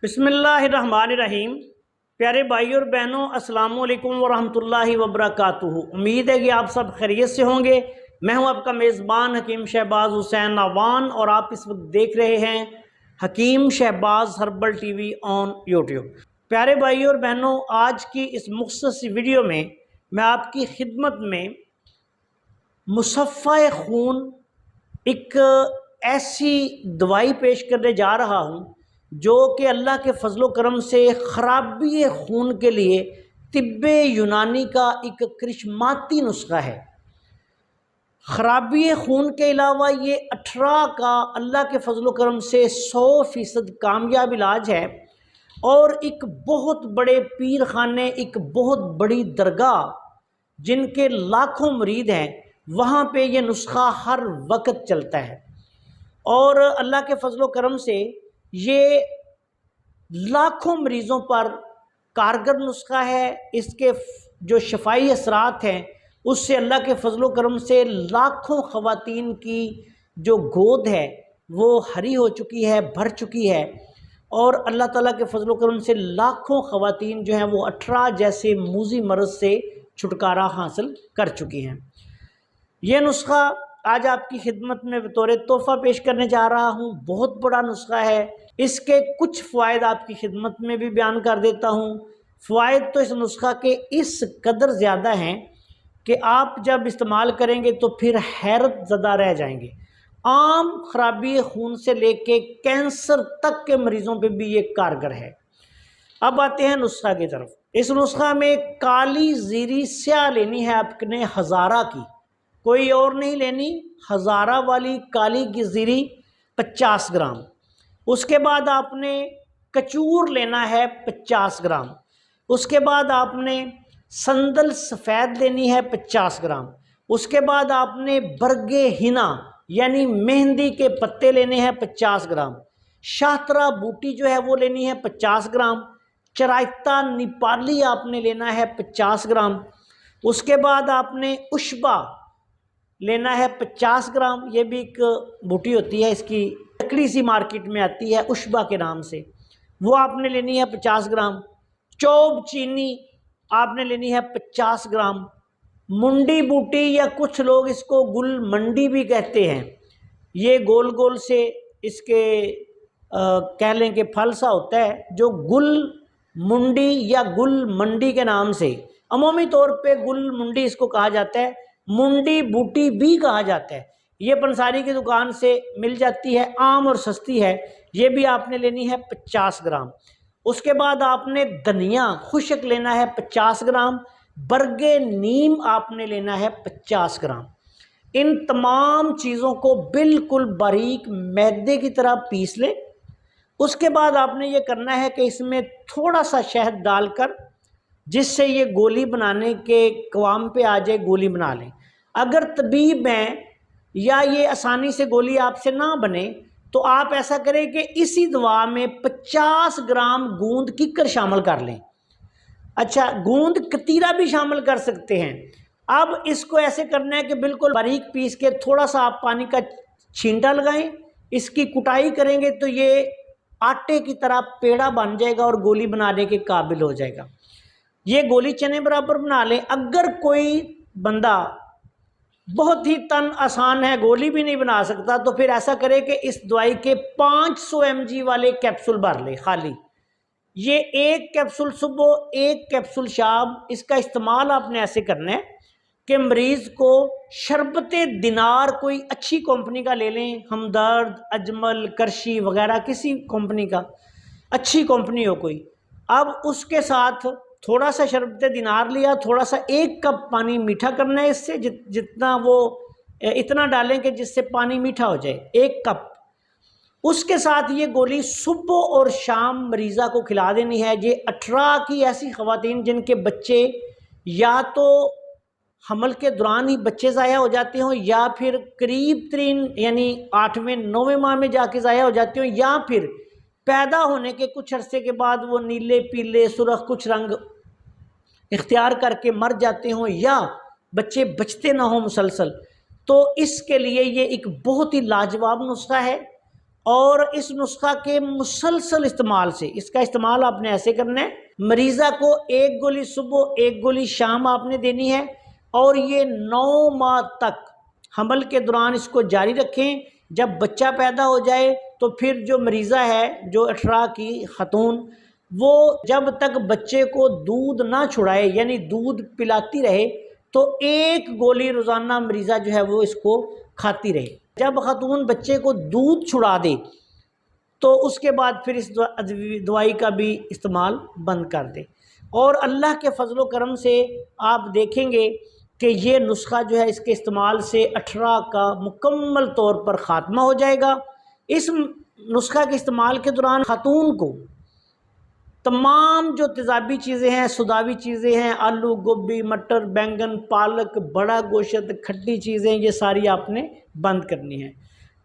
बिस्मिल्लाहिर्रहमानिर्रहीम। प्यारे भाई और बहनों, अस्सलामु अलैकुम वरहमतुल्लाहि वबरकातुहू। उम्मीद है कि आप सब खैरियत से होंगे। मैं हूं आपका मेज़बान हकीम शहबाज हुसैन नावान और आप इस वक्त देख रहे हैं Hakeem Shahbaz herbal TV on YouTube. प्यारे भाई और बहनों, आज की इस मुख्तसर सी वीडियो में मैं आपकी खिदमत में मुसफ़्फ़ा खून एक ऐसी दवाई पेश करने जा रहा हूँ जो कि अल्लाह के फजलो करम से ख़राबी खून के लिए तिब्बे यूनानी का एक करिश्माती नुस्खा है। ख़राबी खून के अलावा ये 18 का अल्लाह के फजलो करम से 100% कामयाब इलाज है और एक बहुत बड़े पीर खाने, एक बहुत बड़ी दरगाह जिनके लाखों मुरीद हैं, वहाँ पे ये नुस्खा हर वक्त चलता है और अल्लाह के फजलो करम से ये लाखों मरीज़ों पर कारगर नुस्खा है। इसके जो शफाई असरात हैं उससे अल्लाह के फजलो करम से लाखों ख़वातीन की जो गोद है वो हरी हो चुकी है, भर चुकी है और अल्लाह ताला के फजलो करम से लाखों ख़वातीन जो हैं वो 18 जैसे मूजी मर्ज़ से छुटकारा हासिल कर चुकी हैं। ये नुस्खा आज आपकी खिदमत में बतौर तोहफ़ा पेश करने जा रहा हूँ। बहुत बड़ा नुस्खा है। इसके कुछ फ़वाइद आपकी खिदमत में भी बयान कर देता हूँ। फ़वाइद तो इस नुस्खा के इस कदर ज़्यादा हैं कि आप जब इस्तेमाल करेंगे तो फिर हैरत ज़दा रह जाएंगे। आम खराबी खून से लेके कैंसर तक के मरीज़ों पे भी ये कारगर है। अब आते हैं नुस्खा की तरफ। इस नुस्खा में काली ज़ीरी स्याह लेनी है आपने, हज़ारा की, कोई और नहीं लेनी। हज़ारा वाली काली की ज़ीरी 50 ग्राम। उसके बाद आपने कचूर लेना है 50 ग्राम। उसके बाद आपने संदल सफ़ेद लेनी है 50 ग्राम। उसके बाद आपने बरगे हिना यानी मेहंदी के पत्ते लेने हैं 50 ग्राम। शाहतरा बूटी जो है वो लेनी है 50 ग्राम। चराइता नेपाली आपने लेना है 50 ग्राम। उसके बाद आपने उशबा लेना है 50 ग्राम। ये भी एक बूटी होती है, इसकी लकड़ी सी मार्केट में आती है उशबा के नाम से, वो आपने लेनी है 50 ग्राम। चौब चीनी आपने लेनी है 50 ग्राम। मुंडी बूटी या कुछ लोग इसको गुल मंडी भी कहते हैं, ये गोल गोल से इसके कह लें कि फल सा होता है जो गुल मुंडी या गुल मंडी के नाम से, अमूमी तौर पे गुल मुंडी इसको कहा जाता है, मुंडी बूटी भी कहा जाता है। ये पंसारी की दुकान से मिल जाती है, आम और सस्ती है। ये भी आपने लेनी है 50 ग्राम। उसके बाद आपने धनिया खुशक लेना है 50 ग्राम। बरगे नीम आपने लेना है 50 ग्राम। इन तमाम चीज़ों को बिल्कुल बारीक मैदे की तरह पीस लें। उसके बाद आपने ये करना है कि इसमें थोड़ा सा शहद डालकर, जिससे ये गोली बनाने के क़वाम पे आ जाए, गोली बना लें। अगर तबीब हैं या ये आसानी से गोली आपसे ना बने तो आप ऐसा करें कि इसी दवा में 50 ग्राम गूंद किकर शामिल कर लें। अच्छा, गूंद कतीरा भी शामिल कर सकते हैं। अब इसको ऐसे करना है कि बिल्कुल बारीक पीस के थोड़ा सा आप पानी का छींटा लगाएं, इसकी कुटाई करेंगे तो ये आटे की तरह पेड़ा बन जाएगा और गोली बनाने के काबिल हो जाएगा। ये गोली चने बराबर बना लें। अगर कोई बंदा बहुत ही तन आसान है, गोली भी नहीं बना सकता, तो फिर ऐसा करे कि इस दवाई के 500 mg वाले कैप्सूल भर ले खाली। ये एक कैप्सूल सुबह, एक कैप्सूल शाम। इसका इस्तेमाल आपने ऐसे करना है कि मरीज़ को शरबते दिनार कोई अच्छी कंपनी का ले लें, हमदर्द, अजमल, करशी वगैरह किसी कंपनी का, अच्छी कंपनी हो कोई। अब उसके साथ थोड़ा सा शरबते दिनार लिया, थोड़ा सा 1 कप पानी मीठा करना है इससे, जितना वो इतना डालें कि जिससे पानी मीठा हो जाए, 1 कप। उसके साथ ये गोली सुबह और शाम मरीज़ा को खिला देनी है। ये 18 की ऐसी ख़वातीन जिनके बच्चे या तो हमल के दौरान ही बच्चे ज़ाया हो जाते हों, या फिर करीब तरीन यानी 8वें 9वें माह में जाके ज़ाया हो जाते हों, या फिर पैदा होने के कुछ अरसे के बाद वो नीले पीले सुरख कुछ रंग इख्तियार करके मर जाते हों, या बच्चे बचते ना हों मुसलसल, तो इसके लिए ये एक बहुत ही लाजवाब नुस्खा है। اور اس نسخہ کے مسلسل استعمال سے، اس کا استعمال آپ نے ایسے کرنا ہے، مریضہ کو 1 گولی صبح 1 گولی شام آپ نے دینی ہے، اور یہ 9 ماہ تک حمل کے دوران اس کو جاری رکھیں۔ جب بچہ پیدا ہو جائے تو پھر جو مریضہ ہے، جو 18 کی خاتون، وہ جب تک بچے کو دودھ نہ چھڑائے، یعنی دودھ پلاتی رہے، تو 1 گولی روزانہ مریضہ جو ہے وہ اس کو کھاتی رہے۔ جب خاتون بچے کو دودھ چھڑا دے تو اس کے بعد پھر اس دوائی کا بھی استعمال بند کر دے، اور اللہ کے فضل و کرم سے آپ دیکھیں گے کہ یہ نسخہ جو ہے اس کے استعمال سے 18 کا مکمل طور پر خاتمہ ہو جائے گا۔ اس نسخہ کے استعمال کے دوران خاتون کو تمام جو تیزابی چیزیں ہیں، سوداوی چیزیں ہیں، آلو، گوبھی، مٹر، بینگن، پالک، بڑا گوشت، کھٹی چیزیں، یہ ساری آپ نے بند کرنی ہے۔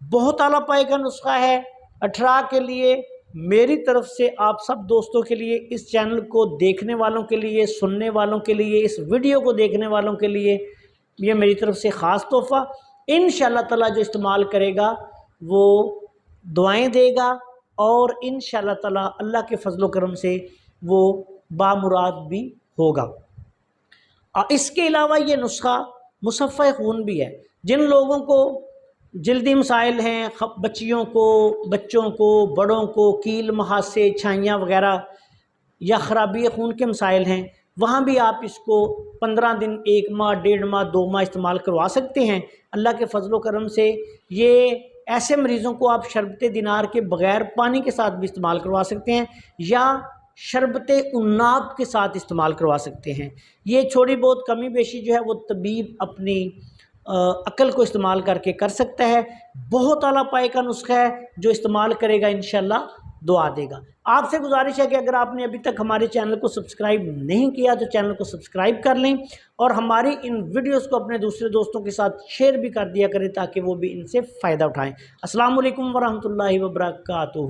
بہت اعلیٰ پائے کا نسخہ ہے 18 کے لیے۔ میری طرف سے آپ سب دوستوں کے لیے، اس چینل کو دیکھنے والوں کے لیے، سننے والوں کے لیے، اس ویڈیو کو دیکھنے والوں کے لیے یہ میری طرف سے خاص تحفہ۔ انشاءاللہ تعالیٰ جو استعمال کرے گا وہ دعائیں دے گا، اور انشاءاللہ تعالیٰ اللہ کے فضل و کرم سے وہ بامراد بھی ہوگا۔ اس کے علاوہ یہ نسخہ مصفحہ خون بھی ہے۔ جن لوگوں کو جلدی مسائل ہیں، بچیوں کو، بچوں کو، بڑوں کو، کیل، مہاسے، چھائیاں وغیرہ یا خرابی خون کے مسائل ہیں، وہاں بھی آپ اس کو 15 دن، 1 ماہ، 1.5 ماہ، 2 ماہ استعمال کروا سکتے ہیں۔ اللہ کے فضل و کرم سے یہ ایسے مریضوں کو آپ شربت دینار کے بغیر پانی کے ساتھ بھی استعمال کروا سکتے ہیں، یا شربت عناب کے ساتھ استعمال کروا سکتے ہیں۔ یہ تھوڑی بہت کمی بیشی جو ہے وہ طبیب اپنی عقل کو استعمال کر کے کر سکتا ہے۔ بہت اعلیٰ پائے کا نسخہ ہے، جو استعمال کرے گا انشاءاللہ دعا دے گا۔ آپ سے گزارش ہے کہ اگر آپ نے ابھی تک ہمارے چینل کو سبسکرائب نہیں کیا تو چینل کو سبسکرائب کر لیں، اور ہماری ان ویڈیوز کو اپنے دوسرے دوستوں کے ساتھ شیئر بھی کر دیا کریں تاکہ وہ بھی ان سے فائدہ اٹھائیں۔ السلام علیکم ورحمۃ اللہ وبرکاتہ۔